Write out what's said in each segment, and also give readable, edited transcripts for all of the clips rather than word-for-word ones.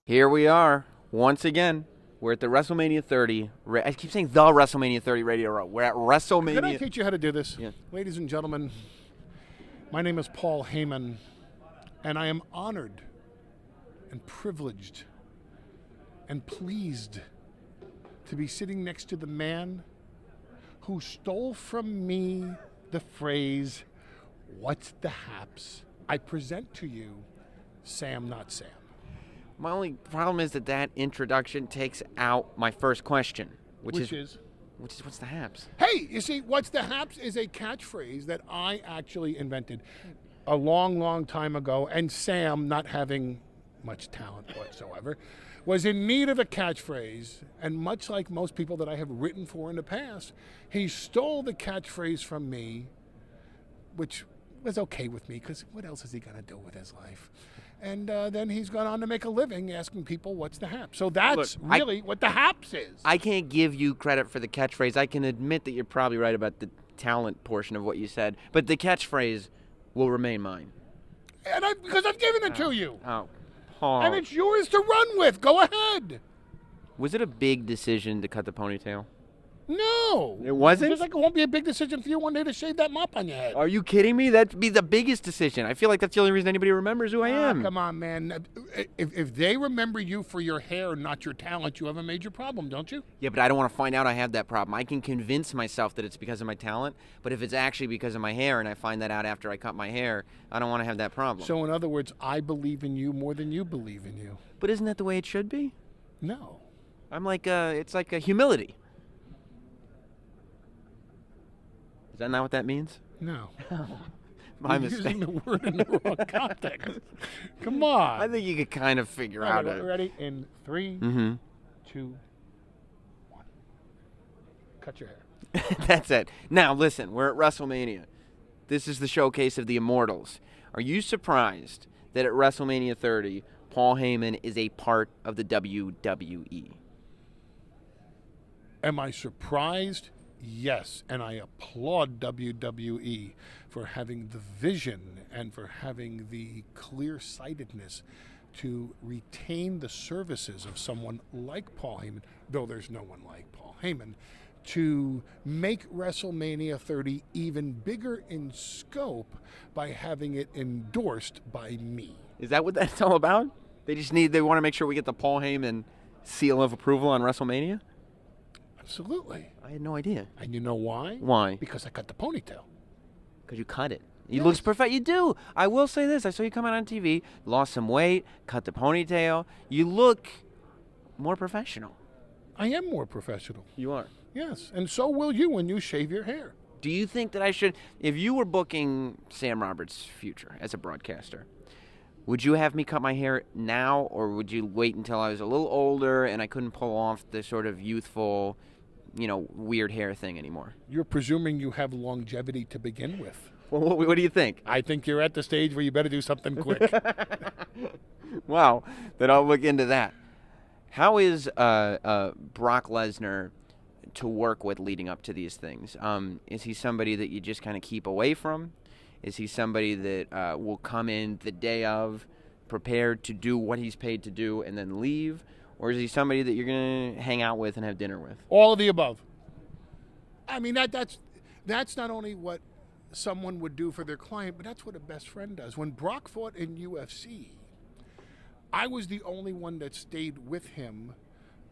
Here we are, once again. We're at the WrestleMania 30. I keep saying the WrestleMania 30 Radio Row. We're at WrestleMania. Can I teach you how to do this? Yeah. Ladies and gentlemen, my name is Paul Heyman, and I am honored and privileged and pleased to be sitting next to the man who stole from me the phrase, "What's the haps?" I present to you Sam Not Sam. My only problem is that introduction takes out my first question, which is what's the haps? Hey, you see, "What's the haps" is a catchphrase that I actually invented a long, long time ago, and Sam, not having much talent whatsoever, was in need of a catchphrase, and much like most people that I have written for in the past, he stole the catchphrase from me, which was okay with me, because what else is he going to do with his life? And then he's gone on to make a living asking people, "What's the haps?" So that's really what the haps is. I can't give you credit for the catchphrase. I can admit that you're probably right about the talent portion of what you said, but the catchphrase will remain mine. And because I've given it to you. Oh, Paul. And it's yours to run with. Go ahead. Was it a big decision to cut the ponytail? No. It wasn't? Just like it won't be a big decision for you one day to shave that mop on your head. Are you kidding me? That'd be the biggest decision. I feel like that's the only reason anybody remembers who I am. Come on, man. If they remember you for your hair, not your talent, you have a major problem, don't you? Yeah, but I don't want to find out I have that problem. I can convince myself that it's because of my talent, but if it's actually because of my hair and I find that out after I cut my hair, I don't want to have that problem. So in other words, I believe in you more than you believe in you. But isn't that the way it should be? No. I'm like, it's like a humility. Is that not what that means? No. My You're mistake. using the word in the wrong context. Come on. I think you could kind of figure out it. Ready? In 3, Mm-hmm. 2, 1. Cut your hair. That's it. Now, listen, we're at WrestleMania. This is the showcase of the Immortals. Are you surprised that at WrestleMania 30, Paul Heyman is a part of the WWE? Am I surprised? Yes, and I applaud WWE for having the vision and for having the clear-sightedness to retain the services of someone like Paul Heyman, though there's no one like Paul Heyman, to make WrestleMania 30 even bigger in scope by having it endorsed by me. Is that what that's all about? They want to make sure we get the Paul Heyman seal of approval on WrestleMania? Absolutely. I had no idea. And you know why? Why? Because I cut the ponytail. Because you cut it. It Yes. looks perfect. You do. I will say this. I saw you come out on TV, lost some weight, cut the ponytail. You look more professional. I am more professional. You are. Yes, and so will you when you shave your hair. Do you think that I should, if you were booking Sam Roberts' future as a broadcaster, would you have me cut my hair now, or would you wait until I was a little older and I couldn't pull off the sort of youthful, weird hair thing anymore? You're presuming you have longevity to begin with. Well, what do you think? I think you're at the stage where you better do something quick. Wow, then I'll look into that. How is Brock Lesnar to work with leading up to these things? Is he somebody that you just kind of keep away from? Is he somebody that will come in the day of, prepared to do what he's paid to do, and then leave? Or is he somebody that you're going to hang out with and have dinner with? All of the above. I mean, that's not only what someone would do for their client, but that's what a best friend does. When Brock fought in UFC, I was the only one that stayed with him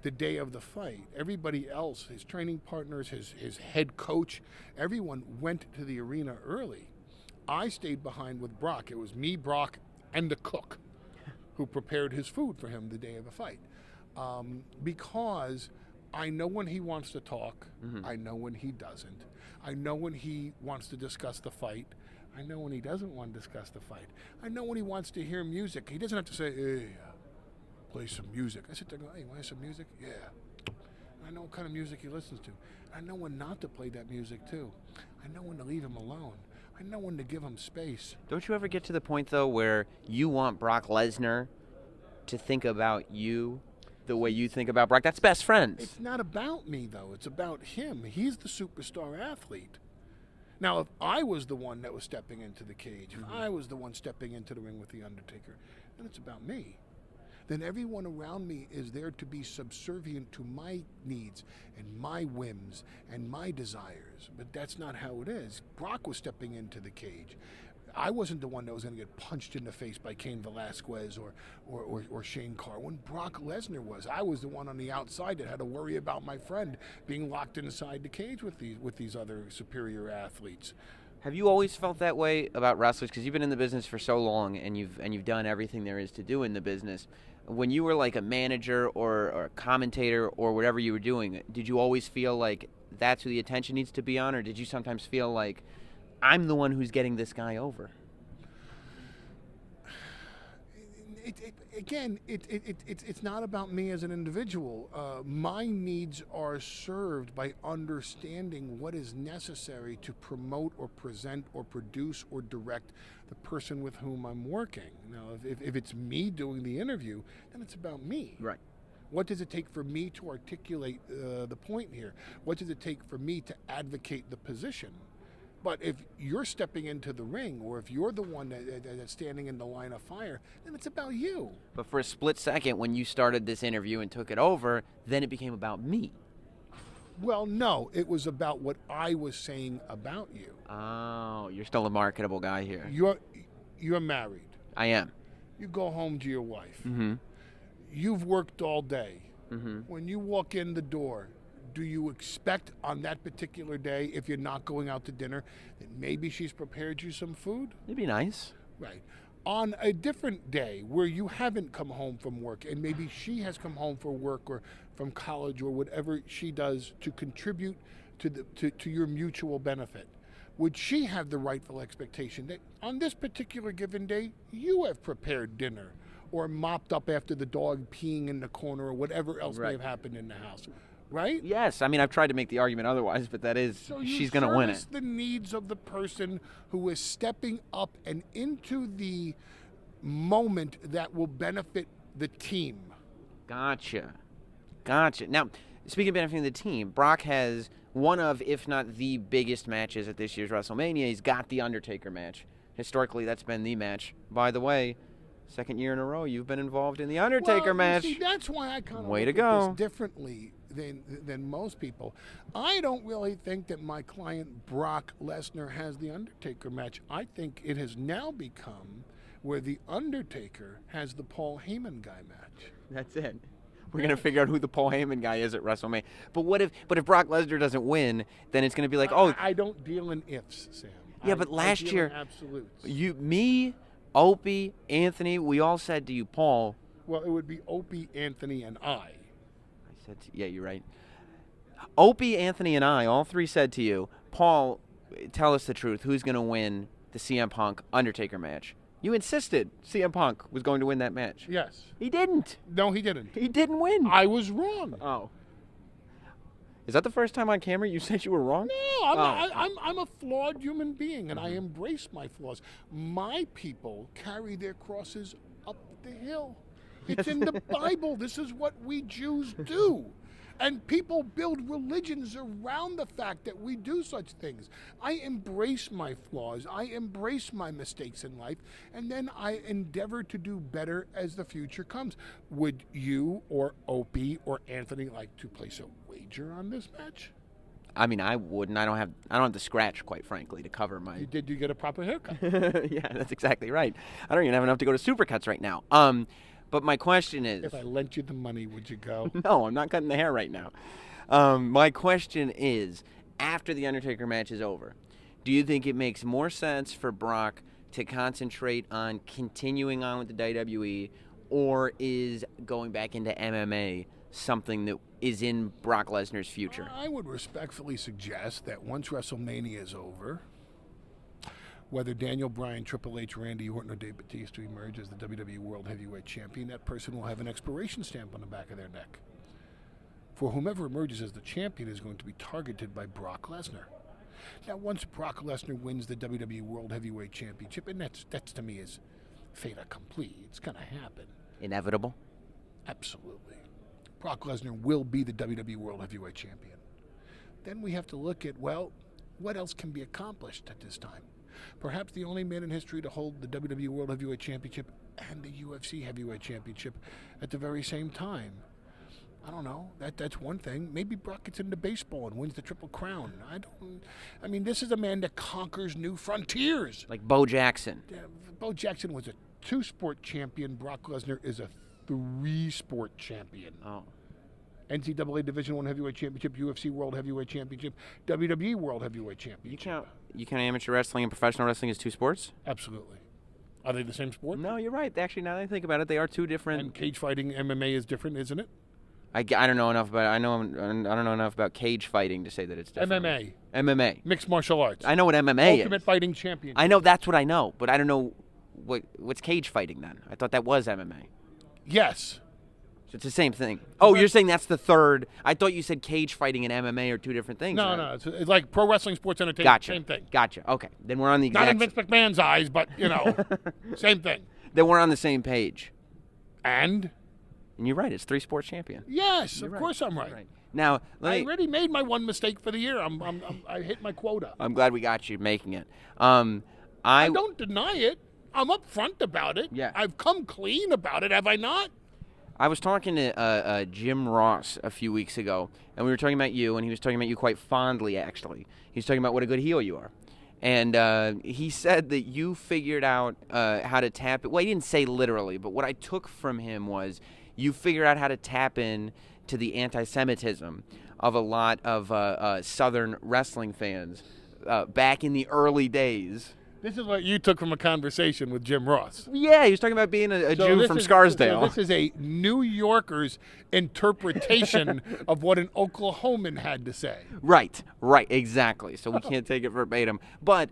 the day of the fight. Everybody else, his training partners, his head coach, everyone went to the arena early. I stayed behind with Brock. It was me, Brock, and the cook who prepared his food for him the day of the fight. Because I know when he wants to talk. Mm-hmm. I know when he doesn't. I know when he wants to discuss the fight. I know when he doesn't want to discuss the fight. I know when he wants to hear music. He doesn't have to say, "Hey, play some music." I sit there and go, "Hey, want some music?" "Yeah." I know what kind of music he listens to. I know when not to play that music, too. I know when to leave him alone. I know when to give him space. Don't you ever get to the point, though, where you want Brock Lesnar to think about you the way you think about Brock? That's best friends. It's not about me, though. It's about him. He's the superstar athlete. Now, if I was the one that was stepping into the cage, if I was the one stepping into the ring with The Undertaker, then it's about me. Then everyone around me is there to be subservient to my needs and my whims and my desires. But that's not how it is. Brock was stepping into the cage. I wasn't the one that was going to get punched in the face by Cain Velasquez or Shane Carwin. Brock Lesnar was. I was the one on the outside that had to worry about my friend being locked inside the cage with these other superior athletes. Have you always felt that way about wrestlers? Because you've been in the business for so long, and you've done everything there is to do in the business. When you were like a manager or a commentator or whatever you were doing, did you always feel like that's who the attention needs to be on, or did you sometimes feel like I'm the one who's getting this guy over? It's not about me as an individual. My needs are served by understanding what is necessary to promote or present or produce or direct the person with whom I'm working. Now, if it's me doing the interview, then it's about me. Right. What does it take for me to articulate the point here? What does it take for me to advocate the position? But if you're stepping into the ring, or if you're the one that's standing in the line of fire, then it's about you. But for a split second, when you started this interview and took it over, then it became about me. Well, no, it was about what I was saying about you. Oh, you're still a marketable guy here. You're married. I am. You go home to your wife. Mm-hmm. You've worked all day. Mm-hmm. When you walk in the door, do you expect on that particular day, if you're not going out to dinner, that maybe she's prepared you some food? It'd be nice. Right. On a different day where you haven't come home from work and maybe she has come home from work or from college or whatever she does to contribute to your mutual benefit, would she have the rightful expectation that on this particular given day you have prepared dinner or mopped up after the dog peeing in the corner or whatever else may have happened in the house? Right? Yes. I mean, I've tried to make the argument otherwise, but that is, So she's going to win it. service the needs of the person who is stepping up and into the moment that will benefit the team. Gotcha. Now, speaking of benefiting the team, Brock has one of, if not the biggest matches at this year's WrestleMania. He's got the Undertaker match. Historically, that's been the match. By the way, second year in a row, you've been involved in the Undertaker match. See, that's why I kind of Way look to at go. this differently than most people. I don't really think that my client Brock Lesnar has the Undertaker match. I think it has now become where the Undertaker has the Paul Heyman guy match. That's it. We're going to figure out who the Paul Heyman guy is at WrestleMania. But if Brock Lesnar doesn't win, then it's going to be like, I don't deal in ifs, Sam. Yeah, but last I deal year, in absolutes. me, Opie, Anthony, we all said to you, Paul. Well, it would be Opie, Anthony, and I. Yeah, you're right. Opie, Anthony, and I, all three said to you, Paul, tell us the truth. Who's going to win the CM Punk Undertaker match? You insisted CM Punk was going to win that match. Yes. He didn't. No, he didn't. He didn't win. I was wrong. Oh. Is that the first time on camera you said you were wrong? No, I'm a flawed human being, and I embrace my flaws. My people carry their crosses up the hill. It's in the Bible. This is what we Jews do. And people build religions around the fact that we do such things. I embrace my flaws. I embrace my mistakes in life. And then I endeavor to do better as the future comes. Would you or Opie or Anthony like to place a wager on this match? I mean, I wouldn't. I don't have the scratch, quite frankly, to cover my. Did you get a proper haircut? Yeah, that's exactly right. I don't even have enough to go to Supercuts right now. But my question is... If I lent you the money, would you go? No, I'm not cutting the hair right now. My question is, after the Undertaker match is over, do you think it makes more sense for Brock to concentrate on continuing on with the WWE, or is going back into MMA something that is in Brock Lesnar's future? I would respectfully suggest that once WrestleMania is over, whether Daniel Bryan, Triple H, Randy Orton, or Dave Bautista emerge as the WWE World Heavyweight Champion, that person will have an expiration stamp on the back of their neck. For whomever emerges as the champion is going to be targeted by Brock Lesnar. Now, once Brock Lesnar wins the WWE World Heavyweight Championship, and that's to me is fait accompli, it's going to happen. Inevitable? Absolutely. Brock Lesnar will be the WWE World Heavyweight Champion. Then we have to look at, well, what else can be accomplished at this time? Perhaps the only man in history to hold the WWE World Heavyweight Championship and the UFC Heavyweight Championship at the very same time. I don't know. That's one thing. Maybe Brock gets into baseball and wins the Triple Crown. I mean, this is a man that conquers new frontiers. Like Bo Jackson. Bo Jackson was a 2-sport champion. Brock Lesnar is a 3-sport champion. Oh. NCAA Division I Heavyweight Championship, UFC World Heavyweight Championship, WWE World Heavyweight You Championship. count amateur wrestling and professional wrestling as 2 sports? Absolutely. Are they the same sport? No, you're right. Actually, now that I think about it, they are 2 different. And cage fighting, MMA is different, isn't it? I don't know enough about. I don't know enough about cage fighting to say that it's different. MMA, MMA. mixed martial arts. I know what MMA Ultimate is. Fighting Championship. I know that's what I know, but I don't know what's cage fighting then. I thought that was MMA. Yes. So it's the same thing. Oh, you're saying that's the third. I thought you said cage fighting and MMA are 2 different things. No, right? no. It's like pro wrestling, sports entertainment. Gotcha. Same thing. Gotcha. Okay. Then we're on the Not exact. in Vince McMahon's eyes, but, same thing. Then we're on the same page. And? And you're right. It's 3 sports champion. Yes, You're of right. course I'm right. You're right. Now, I already made my one mistake for the year. I hit my quota. I'm glad we got you making it. I don't deny it. I'm upfront about it. Yeah. I've come clean about it, have I not? I was talking to Jim Ross a few weeks ago, and we were talking about you, and he was talking about you quite fondly, actually. He was talking about what a good heel you are. And he said that you figured out how to tap it. Well, he didn't say literally, but what I took from him was you figured out how to tap in to the anti-Semitism of a lot of Southern wrestling fans back in the early days. This is what you took from a conversation with Jim Ross. Yeah, he was talking about being a So Jew this from is- Scarsdale. So this is a New Yorker's interpretation of what an Oklahoman had to say. Right, exactly. So we can't take it verbatim. But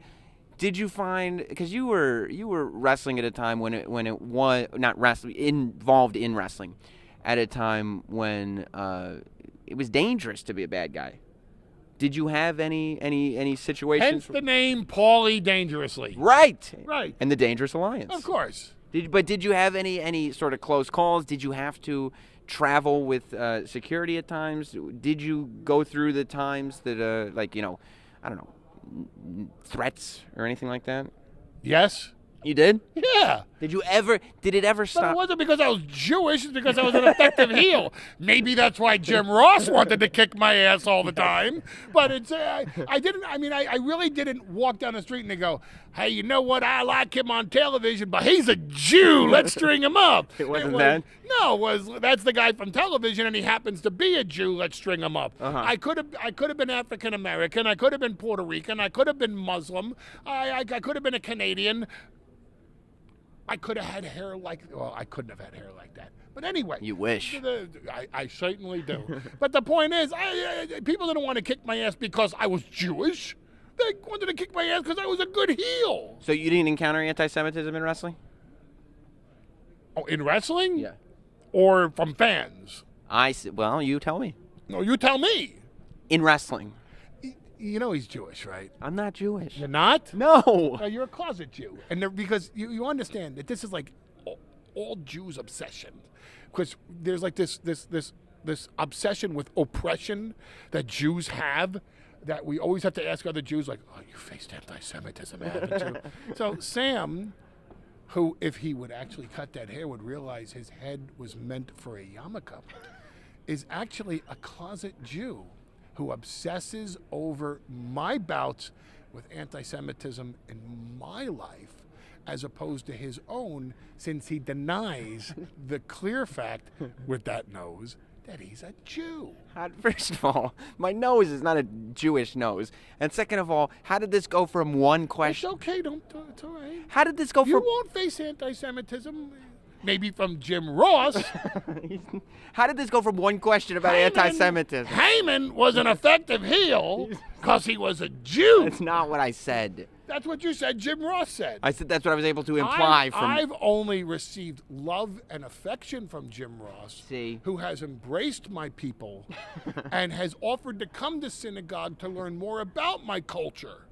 did you find, because you were wrestling at a time when it was not wrestling, involved in wrestling, at a time when it was dangerous to be a bad guy. Did you have any situations? Hence the name Paulie Dangerously. Right. Right. And the Dangerous Alliance. Of course. Did you have any sort of close calls? Did you have to travel with security at times? Did you go through the times that I don't know, threats or anything like that? Yes. You did? Yeah. Did it ever But it stop? wasn't because I was Jewish, it's because I was an effective heel. Maybe that's why Jim Ross wanted to kick my ass all the time. But it's I really didn't walk down the street and they go, hey, you know what? I like him on television, but he's a Jew. Let's string him up. It wasn't that? No, that's the guy from television and he happens to be a Jew. Let's string him up. Uh-huh. I could have been African American. I could have been Puerto Rican. I could have been Muslim. I could have been a Canadian. I could have had hair I couldn't have had hair like that. But anyway. You wish. I certainly do. But the point is, people didn't want to kick my ass because I was Jewish. They wanted to kick my ass because I was a good heel. So you didn't encounter anti-Semitism in wrestling? Oh, in wrestling? Yeah. Or from fans? Well, you tell me. No, you tell me. In wrestling. You know he's Jewish, right? I'm not Jewish. You're not? No. You're a closet Jew. And because you understand that this is like all Jews' obsession. Because there's like this obsession with oppression that Jews have that we always have to ask other Jews, like, oh, you faced anti-Semitism, haven't you? So Sam, who, if he would actually cut that hair, would realize his head was meant for a yarmulke, is actually a closet Jew who obsesses over my bouts with anti-Semitism in my life as opposed to his own, since he denies the clear fact with that nose that he's a Jew. First of all, my nose is not a Jewish nose. And second of all, how did this go from one It's question? okay, it's all right. How did this go You from... won't face anti-Semitism, maybe from Jim Ross. How did this go from one question about anti-Semitism? Heyman was an effective heel because he was a Jew. That's not what I said. That's what you said. Jim Ross said. I said that's what I was able to imply from... I've only received love and affection from Jim Ross, See? who has embraced my people and has offered to come to synagogue to learn more about my culture.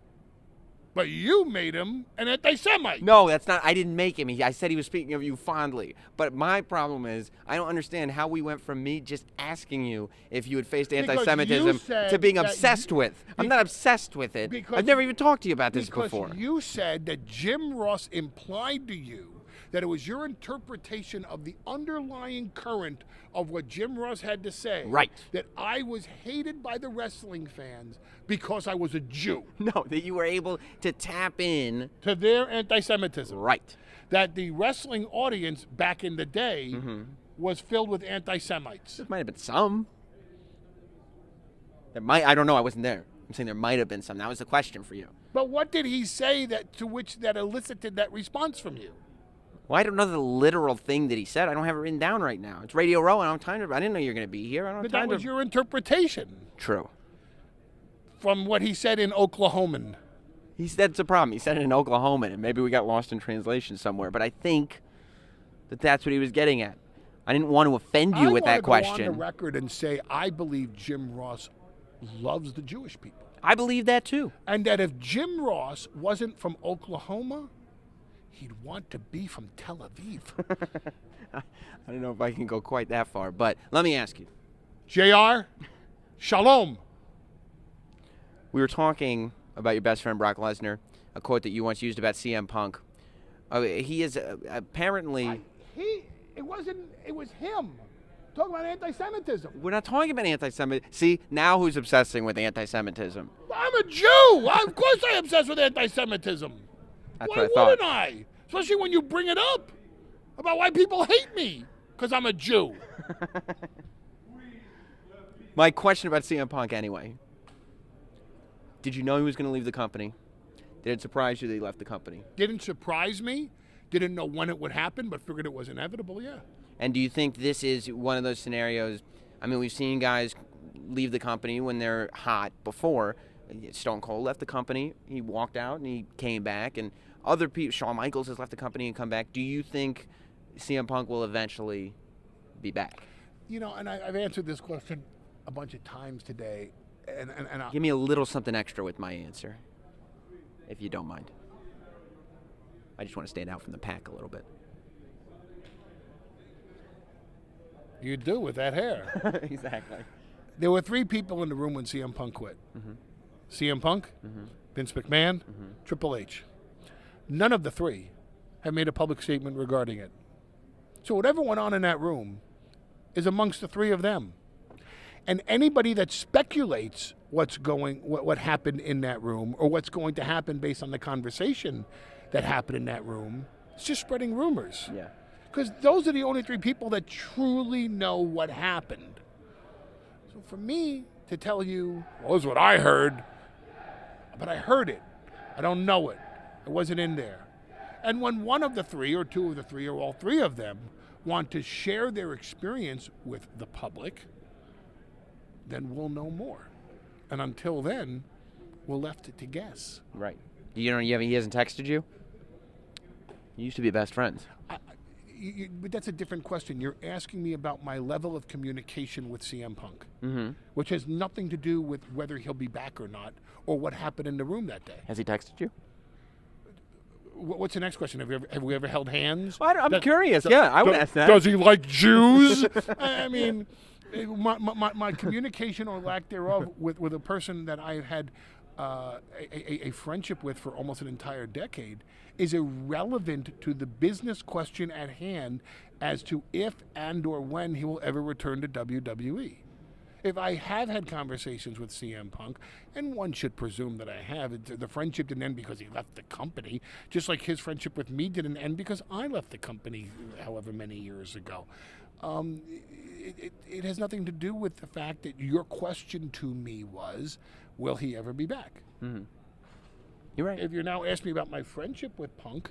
But you made him an anti-Semite. No, that's not. I didn't make him. I said he was speaking of you fondly. But my problem is, I don't understand how we went from me just asking you if you had faced Because anti-Semitism you said to being that obsessed with. I'm not obsessed with it. because- I've never even talked to you about this Because before. you said that Jim Ross implied to you that it was your interpretation of the underlying current of what Jim Ross had to say. Right. That I was hated by the wrestling fans because I was a Jew. No, that you were able to tap in. To their anti-Semitism. Right. That the wrestling audience back in the day was filled with anti-Semites. There might have been some. I don't know. I wasn't there. I'm saying there might have been some. That was the question for you. But what did he say that elicited that response from you? Well, I don't know the literal thing that he said. I don't have it written down right now. It's Radio Row, and I don't have time to. I didn't know you were going to be here. I don't have But time that was to. your interpretation True. from what he said in Oklahoman. That's a problem. He said it in Oklahoma, and maybe we got lost in translation somewhere. But I think that's what he was getting at. I didn't want to offend you with that I want to question. go on the record and say I believe Jim Ross loves the Jewish people. I believe that too. And that if Jim Ross wasn't from Oklahoma, he'd want to be from Tel Aviv. I don't know if I can go quite that far, but let me ask you. JR, shalom. We were talking about your best friend Brock Lesnar, a quote that you once used about CM Punk. He is apparently... It was him. Talking about anti-Semitism. We're not talking about anti-Semitism. See, now who's obsessing with anti-Semitism? I'm a Jew. Of course I'm obsessed with anti-Semitism. That's Why what I thought. wouldn't I? Especially when you bring it up about why people hate me because I'm a Jew. My question about CM Punk anyway. Did you know he was going to leave the company? Did it surprise you that he left the company? Didn't surprise me. Didn't know when it would happen, but figured it was inevitable, yeah. And do you think this is one of those scenarios? I mean, we've seen guys leave the company when they're hot before. Stone Cold left the company. He walked out and he came back. And other people, Shawn Michaels has left the company and come back. Do you think CM Punk will eventually be back? You know, and I've answered this question a bunch of times today. And Give me a little something extra with my answer, if you don't mind. I just want to stand out from the pack a little bit. you do with that hair. Exactly. There were 3 people in the room when CM Punk quit. CM Punk, Vince McMahon, Triple H. None of the 3 have made a public statement regarding it. So whatever went on in that room is amongst the 3 of them. And anybody that speculates what happened in that room or what's going to happen based on the conversation that happened in that room, is just spreading rumors. Yeah. Because those are the only 3 people that truly know what happened. So for me to tell you, well, this is what I heard, but I heard it. I don't know it. I wasn't in there. And when one of the 3 or 2 of the 3 or all 3 of them want to share their experience with the public, then we'll know more. And until then, we're left to guess. Right. He hasn't texted you? You used to be best friends. But that's a different question. You're asking me about my level of communication with CM Punk, which has nothing to do with whether he'll be back or not, or what happened in the room that day. Has he texted you? What's the next question? Have we ever held hands? Well, I'm curious. Yeah, I would ask that. Does he like Jews? I mean, my communication or lack thereof with a person that I've had a friendship with for almost an entire decade is irrelevant to the business question at hand as to if and or when he will ever return to WWE. If I have had conversations with CM Punk, and one should presume that I have, the friendship didn't end because he left the company, just like his friendship with me didn't end because I left the company however many years ago. It has nothing to do with the fact that your question to me was, will he ever be back? Mm-hmm. You're right. If you're now asking me about my friendship with Punk,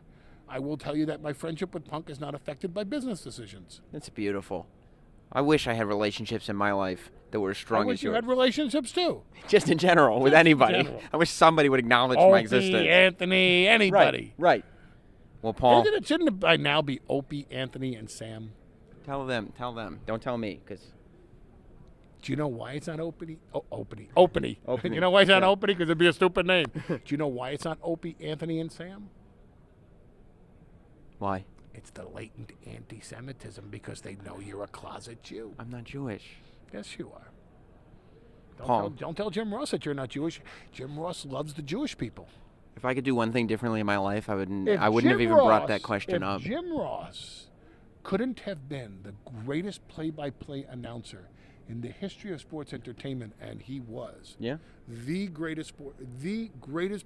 I will tell you that my friendship with Punk is not affected by business decisions. That's beautiful. I wish I had relationships in my life that were as I strong wish as you yours. had relationships too. Just in general, with anybody. general. I wish somebody would acknowledge my existence. Opie, Anthony, anybody. Right. Well, Paul, Shouldn't it by now be Opie, Anthony, and Sam? tell them. Don't tell me, because Do you know why it's not Opie? Opie. Opie. You know why it's not Yeah. Opie? Because it'd be a stupid name. Do you know why it's not Opie, Anthony, and Sam? Why? It's the latent anti-Semitism because they know you're a closet Jew. I'm not Jewish. Yes, you are. Paul. Don't tell Jim Ross that you're not Jewish. Jim Ross loves the Jewish people. If I could do one thing differently in my life, I wouldn't. If I wouldn't have Jim even brought Ross- that question if up. Jim Ross couldn't have been the greatest play-by-play announcer in the history of sports entertainment, and he was Yeah. the greatest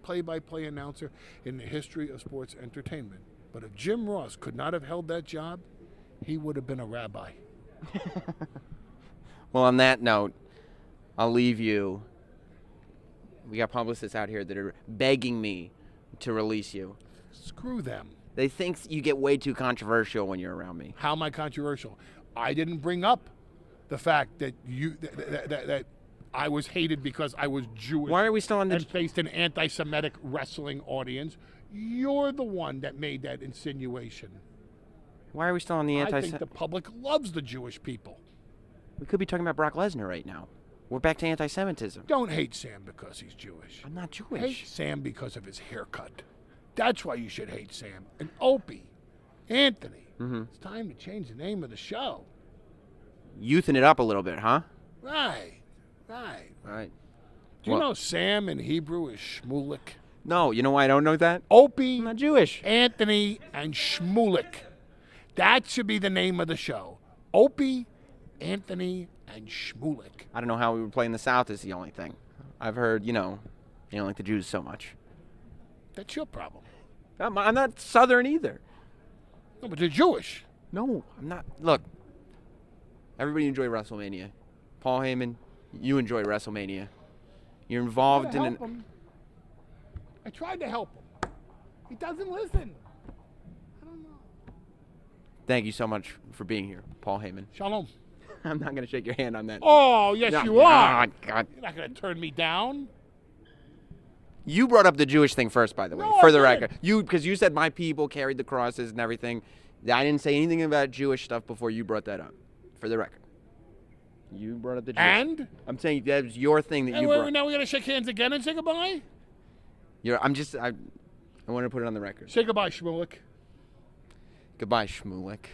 play-by-play announcer in the history of sports entertainment. But if Jim Ross could not have held that job, he would have been a rabbi. Well, on that note, I'll leave you. We got publicists out here that are begging me to release you. Screw them. They think you get way too controversial when you're around me. How am I controversial? I didn't bring up the fact that that I was hated because I was Jewish. Why are we still on the? And faced an anti-Semitic wrestling audience. You're the one that made that insinuation. Why are we still on the I anti? think the public loves the Jewish people. We could be talking about Brock Lesnar right now. We're back to anti-Semitism. Don't hate Sam because he's Jewish. I'm not Hate Jewish. Sam because of his haircut. That's why you should hate Sam. And Opie, Anthony. Mhm. It's time to change the name of the show. Youthing it up a little bit, huh? Right. All right. Do you Well- know Sam in Hebrew is Shmulik? No, you know why I don't know that? Opie, I'm not Jewish. Anthony, and Shmulik. That should be the name of the show. Opie, Anthony, and Shmulik. I don't know how we would play in the South is the only thing. I've heard, you don't like the Jews so much. That's your problem. I'm not Southern either. No, but they're Jewish. No, I'm not. Look, everybody enjoy WrestleMania. Paul Heyman, you enjoy WrestleMania. You're involved in Help him. I tried to help him. He doesn't listen. I don't know. Thank you so much for being here, Paul Heyman. Shalom. I'm not going to shake your hand on that. Oh, yes, No, you are. God. You're not going to turn me down. You brought up the Jewish thing first, by the way, No, for I the didn't. record. Because you said my people carried the crosses and everything. I didn't say anything about Jewish stuff before you brought that up, for the record. You brought up the Jewish. And? I'm saying that was your thing that And you we're, brought. now we're going to shake hands again and say goodbye? I want to put it on the record. Say goodbye, Shmulik. Goodbye, Shmulik.